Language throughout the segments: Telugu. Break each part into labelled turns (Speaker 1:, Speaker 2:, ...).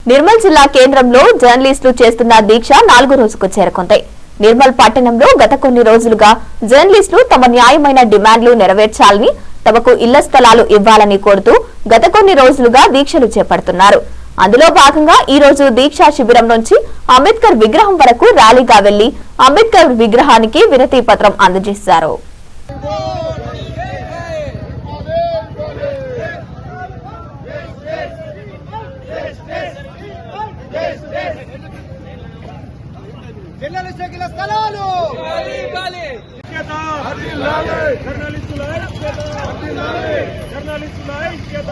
Speaker 1: నిర్మల్ జిల్లా కేంద్రంలో జర్నలిస్టులు చేస్తున్న దీక్ష 4వ రోజుకు చేరుకుంది. నిర్మల్ పట్టణంలో గత కొన్ని రోజులుగా జర్నలిస్టులు తమ న్యాయమైన డిమాండ్లు నెరవేర్చాలని, తమకు ఇళ్ల స్థలాలు ఇవ్వాలని కోరుతూ గత కొన్ని రోజులుగా దీక్షలు చేపడుతున్నారు. అందులో భాగంగా ఈ రోజు దీక్షా శిబిరం నుంచి అంబేద్కర్ విగ్రహం వరకు ర్యాలీగా వెళ్లి అంబేద్కర్ విగ్రహానికి వినతి పత్రం అందజేశారు.
Speaker 2: జర్నలిస్టుల స్థలాలు జర్నలిస్టుల ఐక్యత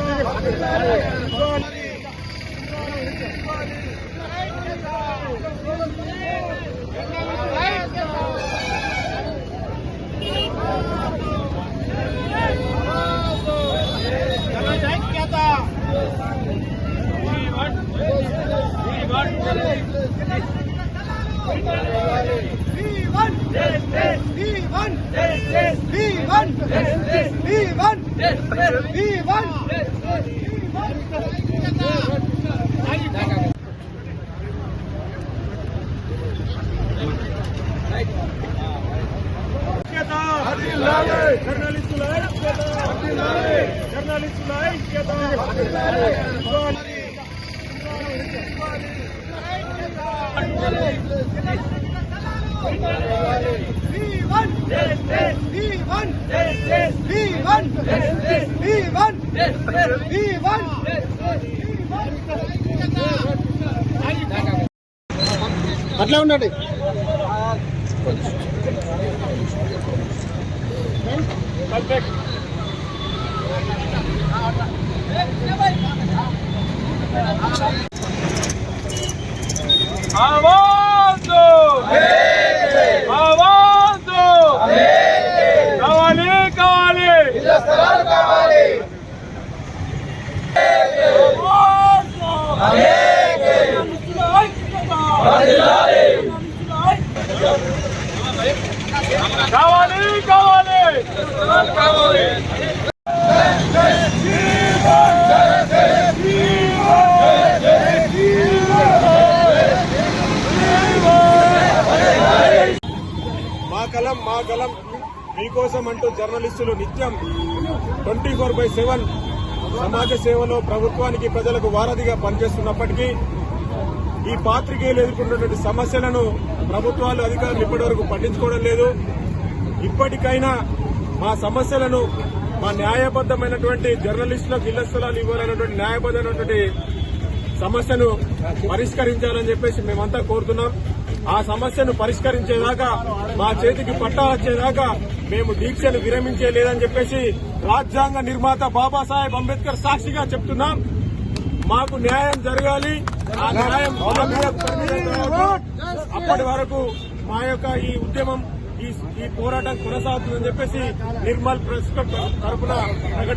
Speaker 2: జర్నలిస్టుల ఐక్యత అట్లా ఉండండి. మా గలం మీకోసం అంటూ జర్నలిస్టులు నిత్యం 24/7 సమాజ సేవలో ప్రభుత్వానికి ప్రజలకు వారధిగా పనిచేస్తున్నప్పటికీ ఈ పాత్రికేయులు ఎదుర్కొన్నటువంటి సమస్యలను ప్రభుత్వాలు అధికారులు ఇప్పటివరకు పట్టించుకోవడం లేదు. ఇప్పటికైనా మా సమస్యలను, మా న్యాయబద్దమైనటువంటి జర్నలిస్టులకు ఇళ్ల స్థలాలు ఇవ్వాలన్నటువంటి న్యాయబద్దమైనటువంటి సమస్యను పరిష్కరించాలని చెప్పేసి మేమంతా కోరుతున్నాం. ఆ సమస్యను పరిష్కరించేదాకా, మా చేతికి పట్టా వచ్చేదాకా మేము దీక్షను విరమించేలేదని చెప్పేసి రాజ్యాంగ నిర్మాత బాబాసాహెబ్ అంబేద్కర్ సాక్షిగా చెప్తున్నాం. మాకు న్యాయం జరగాలి. ఆ న్యాయం అప్పటి వరకు మా యొక్క ఈ ఉద్యమం, ఈ పోరాటం కొనసాగుతుందని చెప్పేసి నిర్మల్ ప్రెస్ క్లబ్ తరఫున ప్రకటిస్తున్నాం.